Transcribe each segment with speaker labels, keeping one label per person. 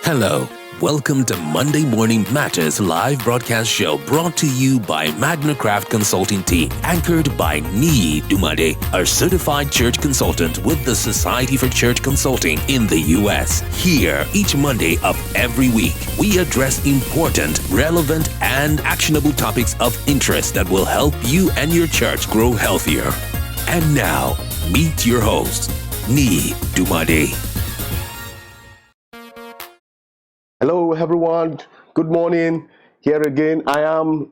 Speaker 1: Hello, welcome to Monday Morning Matters live broadcast show brought to you by Magnicraft Consulting Team, anchored by Niyi Dunmade, a certified church consultant with the Society for Church Consulting in the U.S. Here, each Monday of every week, we address important, relevant, and actionable topics of interest that will help you and your church grow healthier. And now, meet your host, Niyi Dunmade.
Speaker 2: Hello, everyone. Good morning. Here again, I am,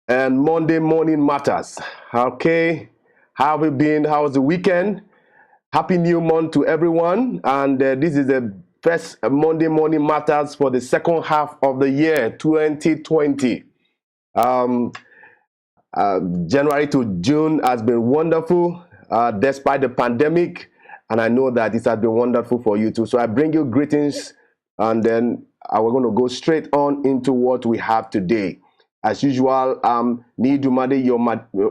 Speaker 2: and Monday Morning Matters. Okay, how have you been? How was the weekend? Happy New Month to everyone. And this is the first Monday Morning Matters for the second half of the year, 2020. January to June has been wonderful, despite the pandemic. And I know that it has been wonderful for you too. So I bring you greetings, and then we're going to go straight on into what we have today. As usual, Niyi Dunmade,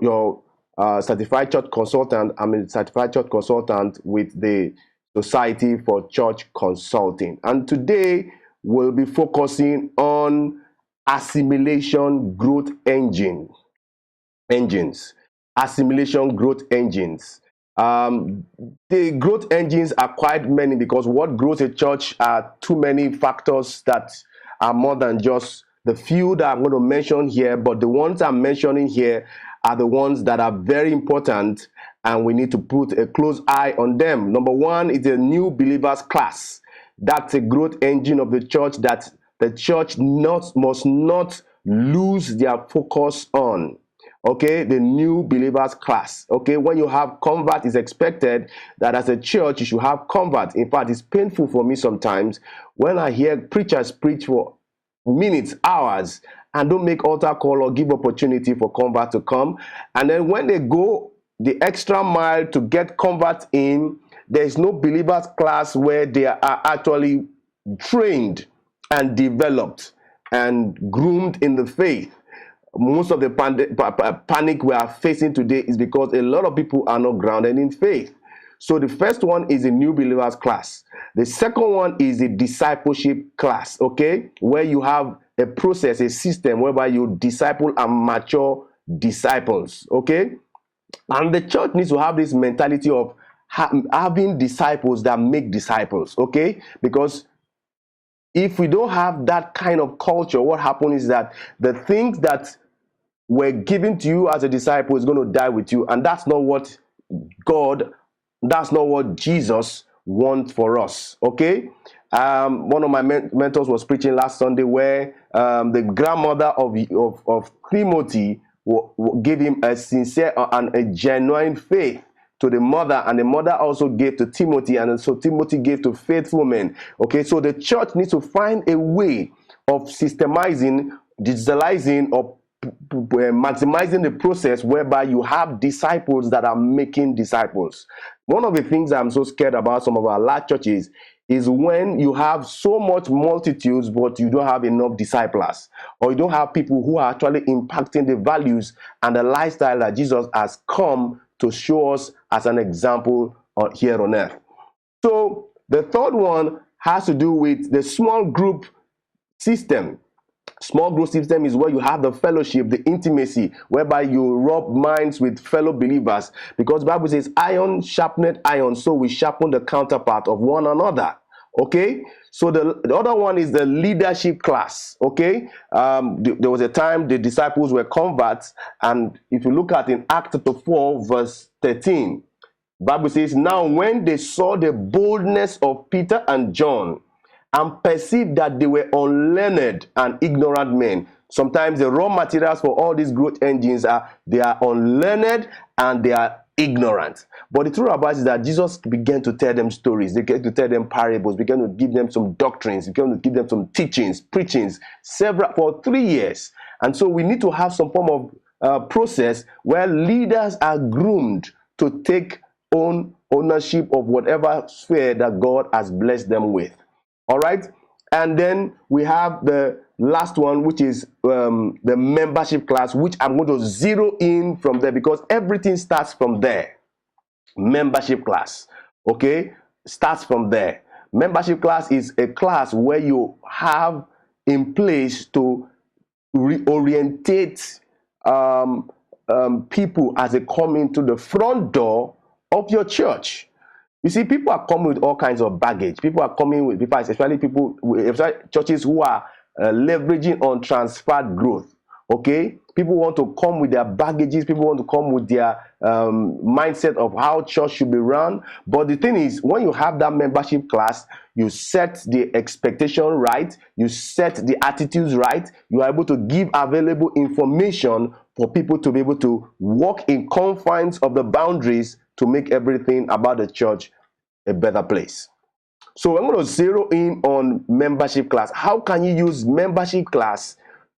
Speaker 2: your certified church consultant. I'm a certified church consultant with the Society for Church Consulting. And today we'll be focusing on assimilation growth engines. Assimilation growth engines. The growth engines are quite many, because what grows a church are too many factors that are more than just the few that I'm going to mention here. But the ones I'm mentioning here are the ones that are very important, and we need to put a close eye on them. Number one is a new believers class. That's a growth engine of the church that the church must not lose their focus on. Okay, the new believers class. Okay, when you have convert, it's expected that as a church you should have convert. In fact, it's painful for me sometimes when I hear preachers preach for minutes, hours, and don't make altar call or give opportunity for convert to come. And then when they go the extra mile to get convert in, there is no believers class where they are actually trained and developed and groomed in the faith. Most of the panic we are facing today is because a lot of people are not grounded in faith. So the first one is a new believers class. The second one is a discipleship class, okay, where you have a process, a system whereby you disciple and mature disciples, okay. And the church needs to have this mentality of having disciples that make disciples, okay, because if we don't have that kind of culture, what happens is that the things that were given to you as a disciple is going to die with you. And that's not what Jesus wants for us. Okay. One of my mentors was preaching last Sunday where the grandmother of Timothy gave him a sincere and a genuine faith to the mother, and the mother also gave to Timothy, and so Timothy gave to faithful men. Okay, so the church needs to find a way of systemizing, digitalizing, or maximizing the process whereby you have disciples that are making disciples. One of the things I'm so scared about some of our large churches is when you have so much multitudes but you don't have enough disciples, or you don't have people who are actually impacting the values and the lifestyle that Jesus has come to show us as an example here on earth. So the third one has to do with the small group system. Small group system is where you have the fellowship, the intimacy, whereby you rub minds with fellow believers, because the Bible says iron sharpened iron, so we sharpen the counterpart of one another. Okay, so the other one is the leadership class. Okay, there was a time the disciples were converts, and if you look at in Acts chapter 4 verse 13, the Bible says, now when they saw the boldness of Peter and John and perceived that they were unlearned and ignorant men. Sometimes the raw materials for all these growth engines they are unlearned and they are ignorant. But the truth about it is that Jesus began to tell them stories, they began to tell them parables, began to give them some doctrines, began to give them some teachings, preachings, for 3 years. And so we need to have some form of process where leaders are groomed to take ownership of whatever sphere that God has blessed them with. All right. And then we have the last one, which is the membership class, which I'm going to zero in from there because everything starts from there. Membership class, okay, starts from there. Membership class is a class where you have in place to reorientate people as they come into the front door of your church. You see, people are coming with all kinds of baggage. People are coming with people, especially churches who are leveraging on transferred growth. Okay, people want to come with their baggages. People want to come with their mindset of how church should be run. But the thing is, when you have that membership class, you set the expectation right, you set the attitudes right, you are able to give available information for people to be able to walk in confines of the boundaries to make everything about the church a better place. So I'm going to zero in on membership class. How can you use membership class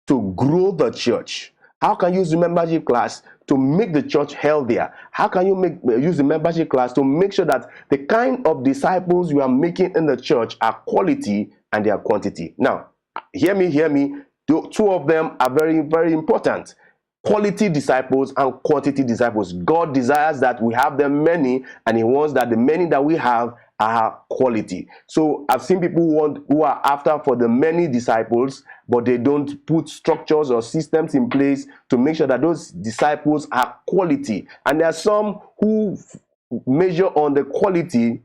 Speaker 2: to grow the church? How can you use the membership class to make the church healthier? How can you use the membership class to make sure that the kind of disciples you are making in the church are quality and they are quantity? Now, hear me. Two of them are very, very important. Quality disciples and quantity disciples. God desires that we have them many, and He wants that the many that we have are quality. So I've seen people who are after for the many disciples, but they don't put structures or systems in place to make sure that those disciples are quality. And there are some who measure on the quality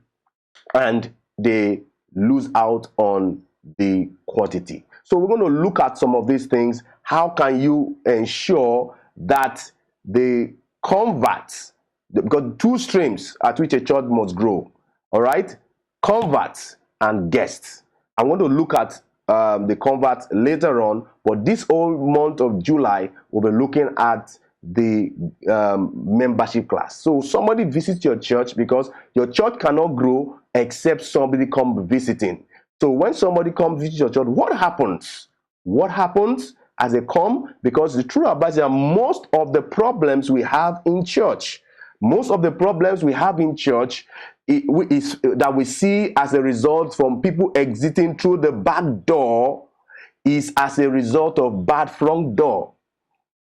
Speaker 2: and they lose out on the quantity. So we're going to look at some of these things. How can you ensure that the converts, because two streams at which a church must grow, all right? Converts and guests. I want to look at the converts later on, but this whole month of July, we'll be looking at the membership class. So somebody visits your church because your church cannot grow except somebody come visiting. So when somebody comes visit your church, what happens? What happens as they come? Because the truth about it is that most of the problems we have in church, is that we see as a result from people exiting through the back door is as a result of bad front door.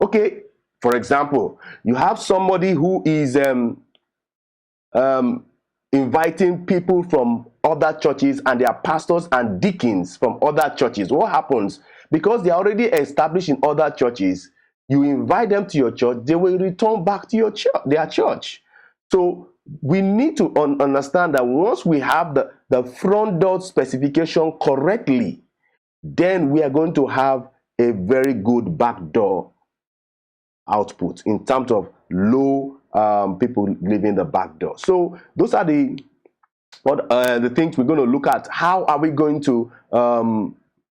Speaker 2: Okay, for example, you have somebody who is inviting people from other churches, and they are pastors and deacons from other churches. What happens? Because they are already established in other churches, you invite them to your church, they will return back to your church, their church. So we need to understand that once we have the front door specification correctly, then we are going to have a very good back door output in terms of low people leaving the back door. So those are the things we're going to look at. How are we going to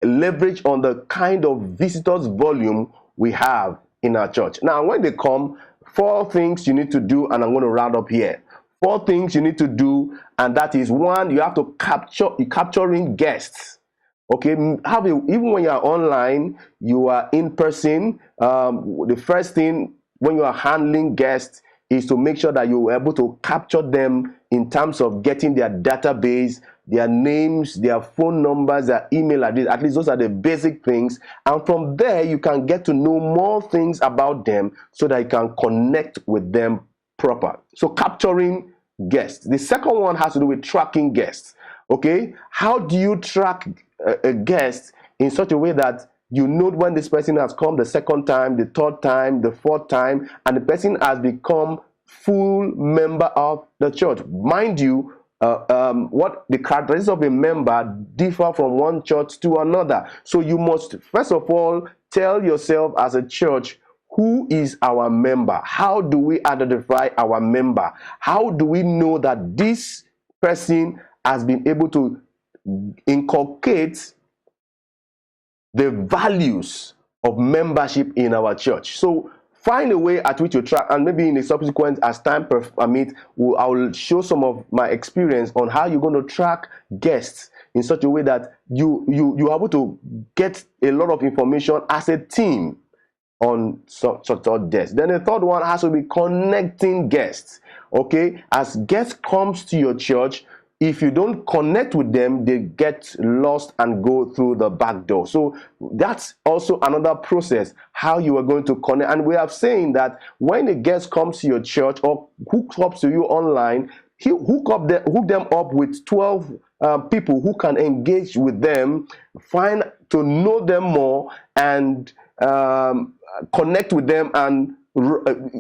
Speaker 2: leverage on the kind of visitors volume we have in our church? Now, when they come, 4 things you need to do, and I'm going to round up here. 4 things you need to do, and that is: 1, you have to capturing guests. Okay, even when you are online, you are in person. The first thing when you are handling guests is to make sure that you're able to capture them in terms of getting their database, their names, their phone numbers, their email address. At least those are the basic things. And from there, you can get to know more things about them so that you can connect with them proper. So capturing guests. The second one has to do with tracking guests. Okay, how do you track a guest in such a way that you know when this person has come the second time, the third time, the fourth time, and the person has become full member of the church? Mind you, what the characteristics of a member differ from one church to another. So you must first of all tell yourself as a church, who is our member? How do we identify our member? How do we know that this person has been able to inculcate the values of membership in our church? So find a way at which you track, and maybe in the subsequent, as time permits, I will show some of my experience on how you're going to track guests in such a way that you are able to get a lot of information as a team on such guests. Then the third one has to be connecting guests. Okay, as guests comes to your church, if you don't connect with them, they get lost and go through the back door. So that's also another process, how you are going to connect. And we are saying that when a guest comes to your church or who comes to you online, hook them up with 12 people who can engage with them, find to know them more, and connect with them and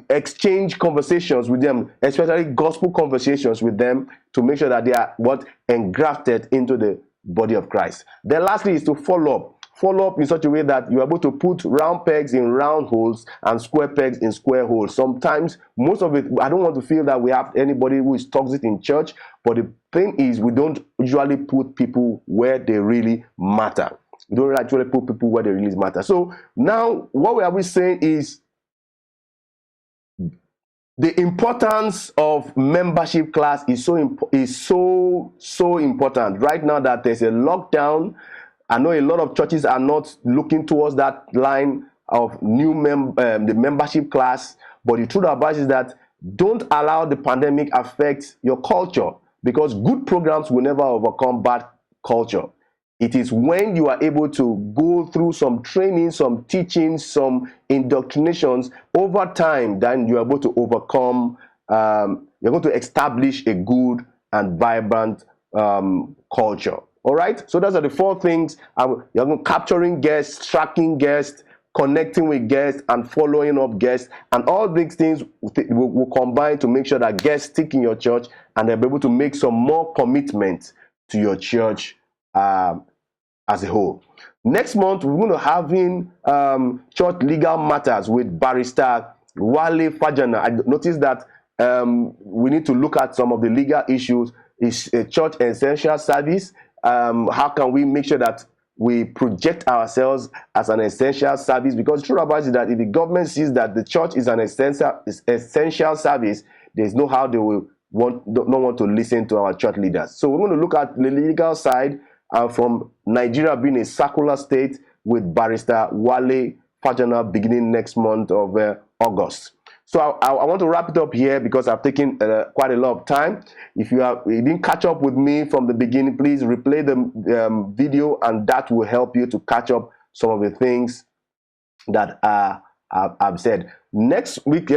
Speaker 2: exchange conversations with them, especially gospel conversations with them, to make sure that they are engrafted into the body of Christ. Then lastly is to follow up in such a way that you're able to put round pegs in round holes and square pegs in square holes. Sometimes, most of it, I don't want to feel that we have anybody who is toxic in church, but the thing is, we don't usually put people where they really matter. We don't actually put people where they really matter. So now what we are saying is the importance of membership class is so important right now that there's a lockdown. I know a lot of churches are not looking towards that line of the membership class, but the truth about it is that don't allow the pandemic affect your culture, because good programs will never overcome bad culture. It is when you are able to go through some training, some teaching, some indoctrinations over time, then you're able to overcome, you're going to establish a good and vibrant culture. All right? So those are the 4 things. You're capturing guests, tracking guests, connecting with guests, and following up guests. And all these things will combine to make sure that guests stick in your church and they'll be able to make some more commitment to your church as a whole. Next month, we're going to have in church legal matters with Barrister Wale Fajana. I noticed that we need to look at some of the legal issues. Is a church essential service? How can we make sure that we project ourselves as an essential service? Because the truth about it is that if the government sees that the church is an essential service, there's no how they will not want to listen to our church leaders. So we're going to look at the legal side from Nigeria being a secular state with Barrister Wale Fajana beginning next month of August. So I want to wrap it up here because I've taken quite a lot of time. If you didn't catch up with me from the beginning, please replay the video, and that will help you to catch up some of the things that I've said. Next week,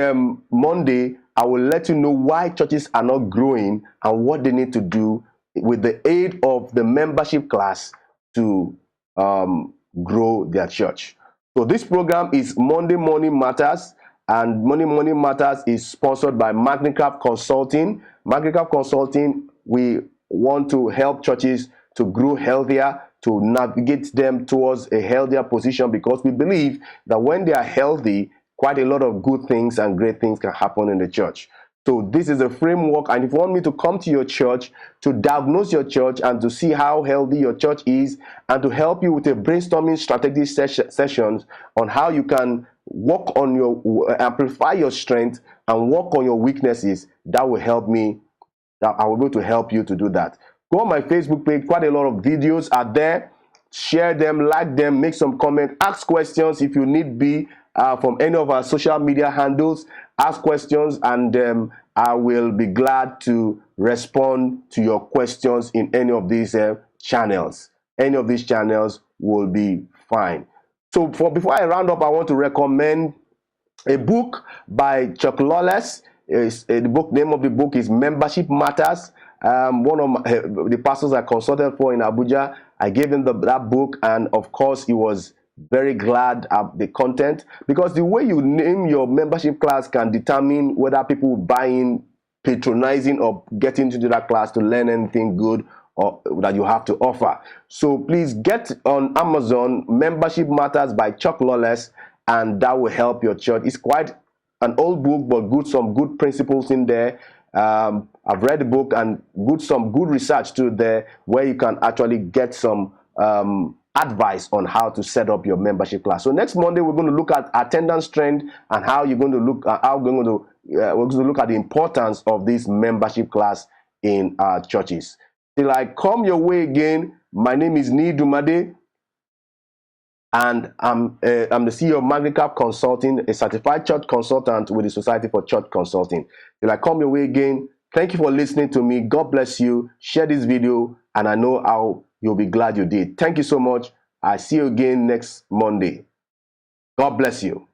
Speaker 2: Monday, I will let you know why churches are not growing and what they need to do with the aid of the membership class to grow their church. So this program is Monday Morning Matters, and Monday Morning Matters is sponsored by Magnicraft Consulting. Magnicraft Consulting, we want to help churches to grow healthier, to navigate them towards a healthier position, because we believe that when they are healthy, quite a lot of good things and great things can happen in the church. So this is a framework, and if you want me to come to your church to diagnose your church and to see how healthy your church is, and to help you with a brainstorming strategy sessions on how you can work on amplify your strength and work on your weaknesses, that will help me. That I will be able to help you to do that. Go on my Facebook page. Quite a lot of videos are there. Share them, like them, make some comments, ask questions if you need be from any of our social media handles. Ask questions, and I will be glad to respond to your questions in any of these channels. Any of these channels will be fine. So before I round up, I want to recommend a book by Churchlessness. The name of the book is Membership Matters. One of the pastors I consulted for in Abuja, I gave him that book, and of course he was very glad at the content, because the way you name your membership class can determine whether people will buy in, patronizing, or get into that class to learn anything good or that you have to offer. So please get on Amazon, Membership Matters by Churchlessness, and that will help your church. It's quite an old book, but some good principles in there. I've read the book, and some good research too there, where you can actually get some advice on how to set up your membership class. So next Monday we're going to look at attendance trend and how you're going to look at we're going to look at the importance of this membership class in our churches. Till I come your way again, my name is Niyi Dunmade, and I'm the CEO of Magnicraft Consulting, a certified church consultant with the Society for Church Consulting. Till I come your way again, thank you for listening to me. God bless you. Share this video, and I know you'll be glad you did. Thank you so much. I see you again next Monday. God bless you.